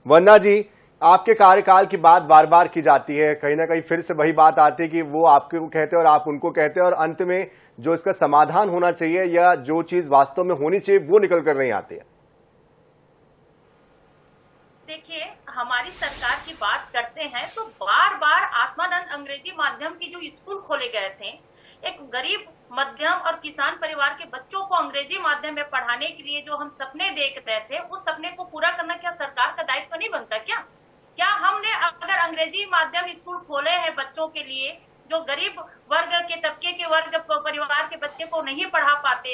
वंदना जी, आपके कार्यकाल की बात बार बार की जाती है, कहीं ना कहीं फिर से वही बात आती है कि वो आपको कहते हैं और आप उनको कहते हैं, और अंत में जो इसका समाधान होना चाहिए या जो चीज वास्तव में होनी चाहिए वो निकल कर नहीं आती है। देखिए, हमारी सरकार की बात करते हैं तो बार बार आत्मानंद अंग्रेजी माध्यम की जो स्कूल खोले गए थे, एक गरीब मध्यम और किसान परिवार के बच्चों को अंग्रेजी माध्यम में पढ़ाने के लिए जो हम सपने देख रहे थे, उस सपने को पूरा करना क्या सरकार का दायित्व नहीं बनता? क्या हमने अगर अंग्रेजी माध्यम स्कूल खोले हैं बच्चों के लिए, जो गरीब वर्ग के तबके के वर्ग परिवार के बच्चे को नहीं पढ़ा पाते,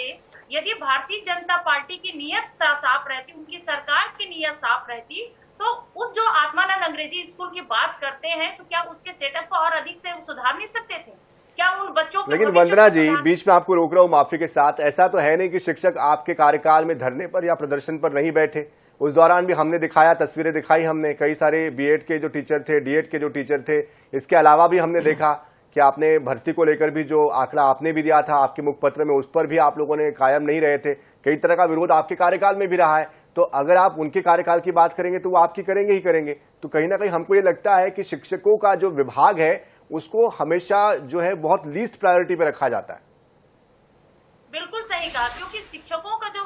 यदि भारतीय जनता पार्टी की नीयत साफ रहती, उनकी सरकार की नीयत साफ रहती, तो उस जो आत्मानंद अंग्रेजी स्कूल की बात करते हैं, तो क्या उसके सेटअप को और अधिक से सुधार नहीं सकते थे? क्या उन बच्चों के? लेकिन वंदना जी, बीच में आपको रोक रहा हूं माफी के साथ, ऐसा तो है नहीं कि शिक्षक आपके कार्यकाल में धरने पर या प्रदर्शन पर नहीं बैठे। उस दौरान भी हमने दिखाया, तस्वीरें दिखाई हमने, कई सारे बीएड के जो टीचर थे, डीएड के जो टीचर थे, इसके अलावा भी हमने देखा कि आपने भर्ती को लेकर भी जो आंकड़ा आपने भी दिया था आपके मुखपत्र में, उस पर भी आप लोगों ने कायम नहीं रहे थे। कई तरह का विरोध आपके कार्यकाल में भी रहा है। तो अगर आप उनके कार्यकाल की बात करेंगे तो वो आपकी करेंगे ही करेंगे। तो कहीं ना कहीं हमको ये लगता है कि शिक्षकों का जो विभाग है उसको हमेशा जो है बहुत लीस्ट प्रायोरिटी पे रखा जाता है। बिल्कुल सही कहा, क्योंकि शिक्षकों का जो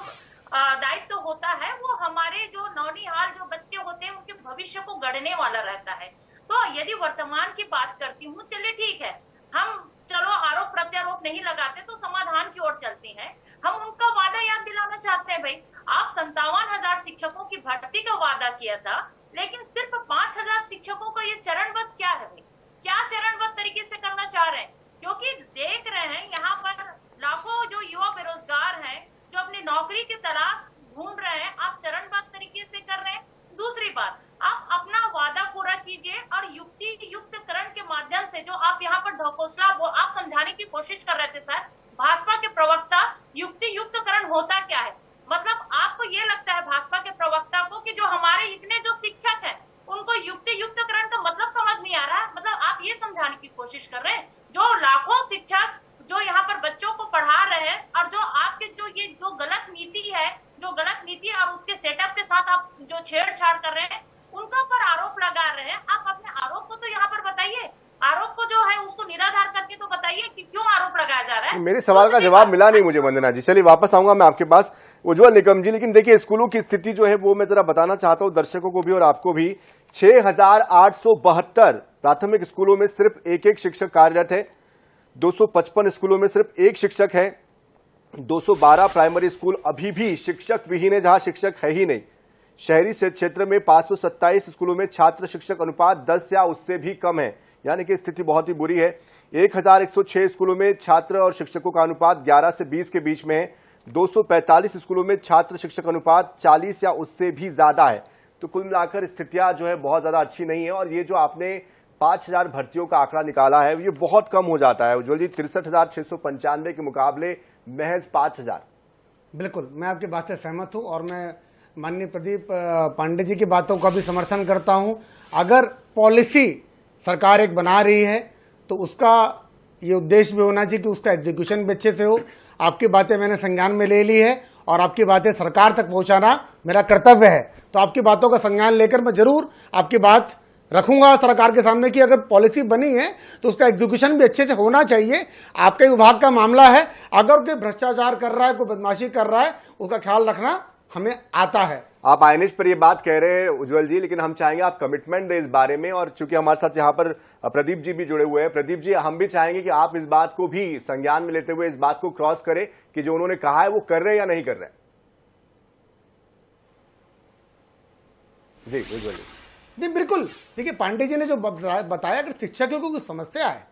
दायित्व होता है वो हमारे जो नौनिहाल जो बच्चे होते हैं उनके भविष्य को गढ़ने वाला रहता है। तो यदि वर्तमान की बात करती हूँ, चलिए ठीक है, हम चलो आरोप प्रत्यारोप नहीं लगाते तो समाधान की ओर चलते हैं। हम उनका वादा याद दिलाना चाहते हैं। भाई, आप 57,000 शिक्षकों की भर्ती का वादा किया था, लेकिन सिर्फ 5,000 शिक्षकों का ये चरणबद्ध क्या है? भाई, क्या चरणबद्ध तरीके से करना चाह रहे हैं? क्योंकि देख रहे हैं यहाँ पर लाखों जो युवा बेरोजगार हैं, जो अपनी नौकरी की तलाश ढूंढ रहे हैं, आप चरणबद्ध तरीके से कर रहे हैं। दूसरी बात, आप अपना वादा पूरा कीजिए और युक्ति युक्तकरण के माध्यम से जो आप यहाँ पर ढकोसला वो आप समझाने की कोशिश कर रहे थे सर, भाजपा के प्रवक्ता, युक्ति युक्तकरण होता क्या है? मतलब आपको ये लगता है भाजपा के प्रवक्ता को कि जो हमारे इतने जो शिक्षक हैं उनको युक्ति युक्तकरण का मतलब समझ नहीं आ रहा है? मतलब आप ये समझाने की कोशिश कर रहे हैं जो लाखों शिक्षक जो यहाँ पर बच्चों को पढ़ा रहे हैं, और जो आपके जो ये जो गलत नीति है, जो गलत नीति और उसके सेटअप के साथ आप जो छेड़छाड़ कर रहे हैं, उनका पर आरोप लगा रहे हैं। आप अपने आरोप को तो यहाँ पर बताइए, आरोप को जो है उसको निराधार करके तो बताइए कि क्यों आरोप लगाया जा रहा है। मेरे सवाल का जवाब मिला नहीं मुझे वंदना जी। चलिए वापस आऊंगा मैं आपके पास, उज्जवल निकम जी। लेकिन देखिए, स्कूलों की स्थिति जो है वो मैं जरा बताना चाहता हूं दर्शकों को भी और आपको भी। 6,872 प्राथमिक स्कूलों में सिर्फ एक शिक्षक कार्यरत है, 255 स्कूलों में सिर्फ एक शिक्षक है, 212 प्राइमरी स्कूल अभी भी शिक्षक विहीन है, जहां शिक्षक है ही नहीं। शहरी क्षेत्र में 527 स्कूलों में छात्र शिक्षक अनुपात 10 या उससे भी कम है, यानी कि स्थिति बहुत ही बुरी है। 1106 स्कूलों में छात्र और शिक्षकों का अनुपात 11 से 20 के बीच में है। 245 स्कूलों में छात्र शिक्षक अनुपात 40 या उससे भी ज्यादा है। तो कुल मिलाकर स्थितियां जो है बहुत ज्यादा अच्छी नहीं है। और ये जो आपने 5,000 भर्तियों का आंकड़ा निकाला है ये बहुत कम हो जाता है उज्जवल जी, 63,695 के मुकाबले महज 5,000। बिल्कुल, मैं आपकी बात से सहमत हूं और मैं माननीय प्रदीप पांडे जी की बातों का भी समर्थन करता हूं। अगर पॉलिसी सरकार एक बना रही है तो उसका ये उद्देश्य भी होना चाहिए कि उसका एग्जीक्यूशन भी अच्छे से हो। आपकी बातें मैंने संज्ञान में ले ली है और आपकी बातें सरकार तक पहुंचाना मेरा कर्तव्य है। तो आपकी बातों का संज्ञान लेकर मैं जरूर आपकी बात रखूंगा सरकार के सामने कि अगर पॉलिसी बनी है तो उसका एग्जीक्यूशन भी अच्छे से होना चाहिए। आपके विभाग का मामला है, अगर कोई भ्रष्टाचार कर रहा है, कोई बदमाशी कर रहा है, उसका ख्याल रखना हमें आता है। आप आईएनएच पर ये बात कह रहे हैं उज्जवल जी, लेकिन हम चाहेंगे आप कमिटमेंट दें इस बारे में। और चूंकि हमारे साथ यहाँ पर प्रदीप जी भी जुड़े हुए हैं, प्रदीप जी हम भी चाहेंगे कि आप इस बात को भी संज्ञान में लेते हुए इस बात को क्रॉस करें कि जो उन्होंने कहा है वो कर रहे हैं या नहीं कर रहे हैं। जी उज्जवल जी बिल्कुल। देखिए, पांडे जी ने जो बताया कि शिक्षकों को कोई समस्या है,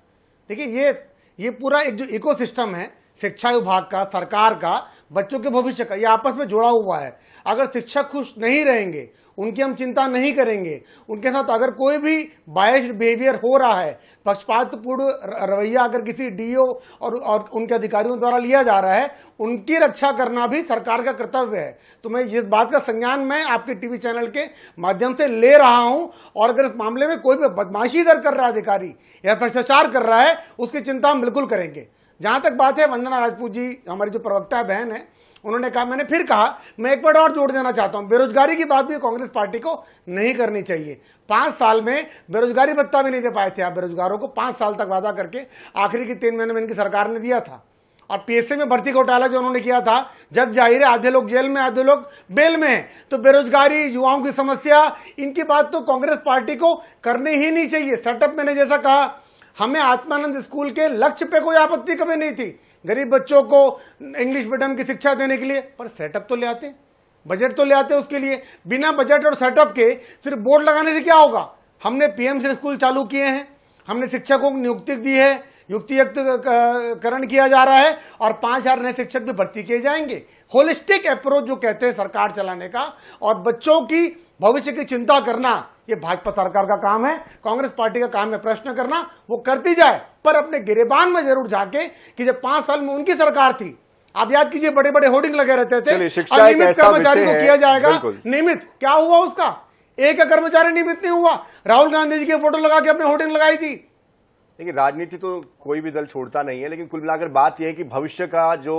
देखिए ये पूरा एक जो इकोसिस्टम है शिक्षा विभाग का, सरकार का, बच्चों के भविष्य का, ये आपस में जुड़ा हुआ है। अगर शिक्षक खुश नहीं रहेंगे, उनकी हम चिंता नहीं करेंगे, उनके साथ अगर कोई भी बायस्ड बिहेवियर हो रहा है, पक्षपातपूर्ण रवैया अगर किसी डीओ और उनके अधिकारियों द्वारा लिया जा रहा है, उनकी रक्षा करना भी सरकार का कर्तव्य है। तो मैं इस बात का संज्ञान मैं आपके टीवी चैनल के माध्यम से ले रहा हूं। और अगर इस मामले में कोई भी बदमाशी कर रहा है अधिकारी या भ्रष्टाचार कर रहा है, उसकी चिंता हम बिल्कुल करेंगे। जहां तक बात है वंदना राजपूत जी, हमारी जो प्रवक्ता बहन है, उन्होंने कहा, मैंने फिर कहा, मैं एक बार और जोड़ देना चाहता हूं, बेरोजगारी की बात भी कांग्रेस पार्टी को नहीं करनी चाहिए। 5 साल में बेरोजगारी भत्ता भी नहीं दे पाए थे आप बेरोजगारों को, 5 साल तक वादा करके आखिरी के 3 महीने में इनकी सरकार ने दिया था। और पीएससी में भर्ती घोटाला जो उन्होंने किया था, जब जाहिर है आधे लोग जेल में आधे लोग बेल में हैं, तो बेरोजगारी, युवाओं की समस्या, इनकी बात तो कांग्रेस पार्टी को करनी ही नहीं चाहिए। सेटअप मैंने जैसा कहा, हमें आत्मानंद स्कूल के लक्ष्य पे कोई आपत्ति कभी नहीं थी, गरीब बच्चों को इंग्लिश मीडियम की शिक्षा देने के लिए, पर सेटअप तो ले आते, बजट तो ले आते उसके लिए। बिना बजट और सेटअप के सिर्फ बोर्ड लगाने से क्या होगा? हमने पीएम श्री स्कूल चालू किए हैं, हमने शिक्षकों को नियुक्ति दी है, युक्तिकरण किया जा रहा है, और 5000 नए शिक्षक भी भर्ती किए जाएंगे। होलिस्टिक अप्रोच जो कहते हैं सरकार चलाने का, और बच्चों की भविष्य की चिंता करना, ये भाजपा सरकार का काम है, कांग्रेस पार्टी का काम है प्रश्न करना, वो करती जाए, पर अपने गिरेबान में जरूर जाके कि जब 5 साल में उनकी सरकार थी, आप याद कीजिए, बड़े बड़े होर्डिंग लगे रहते थे, अनियमित कर्मचारी को किया जाएगा नियमित। क्या हुआ उसका? एक कर्मचारी नियमित नहीं हुआ। राहुल गांधी जी की फोटो लगा के अपने होर्डिंग लगाई थी। देखिए, राजनीति तो कोई भी दल छोड़ता नहीं है, लेकिन कुल मिलाकर बात यह है कि भविष्य का जो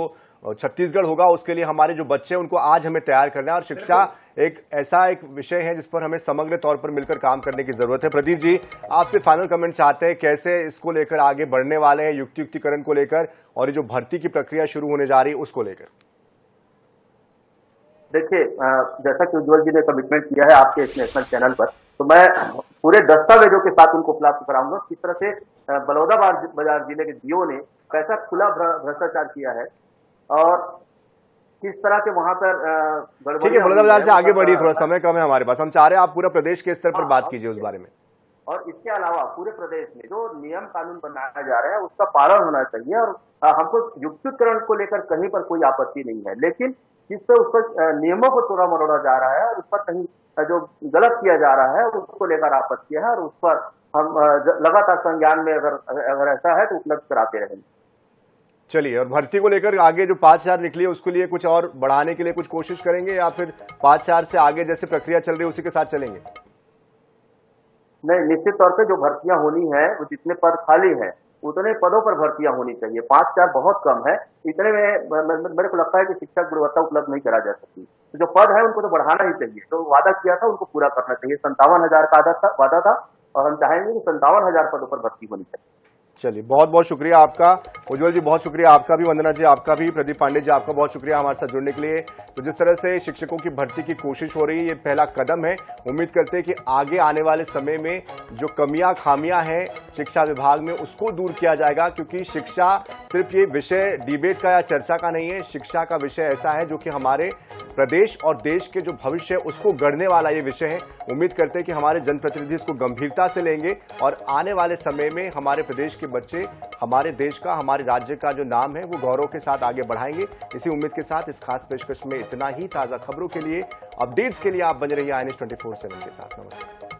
छत्तीसगढ़ होगा, उसके लिए हमारे जो बच्चे हैं उनको आज हमें तैयार करना है, और शिक्षा एक ऐसा एक विषय है जिस पर हमें समग्र तौर पर मिलकर काम करने की जरूरत है। प्रदीप जी, आपसे फाइनल कमेंट चाहते हैं, कैसे इसको लेकर आगे बढ़ने वाले हैं, युक्तिकरण को लेकर, और ये जो भर्ती की प्रक्रिया शुरू होने जा रही है उसको लेकर? देखिए, जैसा कि उज्जवल जी ने कमिटमेंट किया है आपके इस नेशनल चैनल पर, तो मैं पूरे दस्तावेजों के साथ उनको उपलब्ध कराऊंगा किस तरह से बलौदाबाजार जिले के डीओ ने कैसा खुला भ्रष्टाचार किया है और किस तरह से वहां पर ठीक है, बलौदाबाजार से आगे बढ़िए, थोड़ा समय कम है हमारे पास, हम चाह रहे हैं आप पूरा प्रदेश के स्तर पर बात कीजिए उस बारे में। और इसके अलावा पूरे प्रदेश में जो नियम कानून बनाया जा रहा है उसका पालन होना चाहिए, और हमको युक्तिकरण को लेकर कहीं पर कोई आपत्ति नहीं है, लेकिन जिस पर उस पर नियमों को थोड़ा मरोड़ा जा रहा है और उस पर कहीं जो गलत किया जा रहा है उसको लेकर आपत्ति है, और उस पर हम लगातार संज्ञान में अगर ऐसा है तो उपलब्ध कराते रहेंगे। चलिए, और भर्ती को लेकर आगे जो 5000 निकली है उसके लिए कुछ और बढ़ाने के लिए कुछ कोशिश करेंगे, या फिर 5000 से आगे जैसे प्रक्रिया चल रही है उसी के साथ चलेंगे? नहीं, निश्चित तौर पे जो भर्तियां होनी है, वो जितने पद खाली हैं उतने पदों पर भर्तियां होनी चाहिए। 5000 बहुत कम है, इतने में मेरे को लगता है कि शिक्षा की गुणवत्ता उपलब्ध नहीं करा जा सकती। तो जो पद है उनको तो बढ़ाना ही चाहिए, तो वादा किया था उनको पूरा करना चाहिए। 57,000 का वादा था, और हम चाहेंगे कि 57,000 पदों पर भर्ती होनी चाहिए। चलिए, बहुत बहुत शुक्रिया आपका उज्जवल जी, बहुत शुक्रिया आपका भी, वंदना जी आपका भी, प्रदीप पांडे जी आपका बहुत शुक्रिया हमारे साथ जुड़ने के लिए। तो जिस तरह से शिक्षकों की भर्ती की कोशिश हो रही है, ये पहला कदम है। उम्मीद करते हैं कि आगे आने वाले समय में जो कमियां खामियां हैं शिक्षा विभाग में उसको दूर किया जाएगा, क्योंकि शिक्षा सिर्फ ये विषय डिबेट का या चर्चा का नहीं है, शिक्षा का विषय ऐसा है जो कि हमारे प्रदेश और देश के जो भविष्य है उसको गढ़ने वाला ये विषय है। उम्मीद करते हैं कि हमारे जनप्रतिनिधि इसको गंभीरता से लेंगे, और आने वाले समय में हमारे प्रदेश के बच्चे हमारे देश का, हमारे राज्य का जो नाम है वो गौरव के साथ आगे बढ़ाएंगे। इसी उम्मीद के साथ इस खास पेशकश में इतना ही। ताजा खबरों के लिए, अपडेट्स के लिए आप बने रहिए INS 24/7 के साथ। नमस्कार।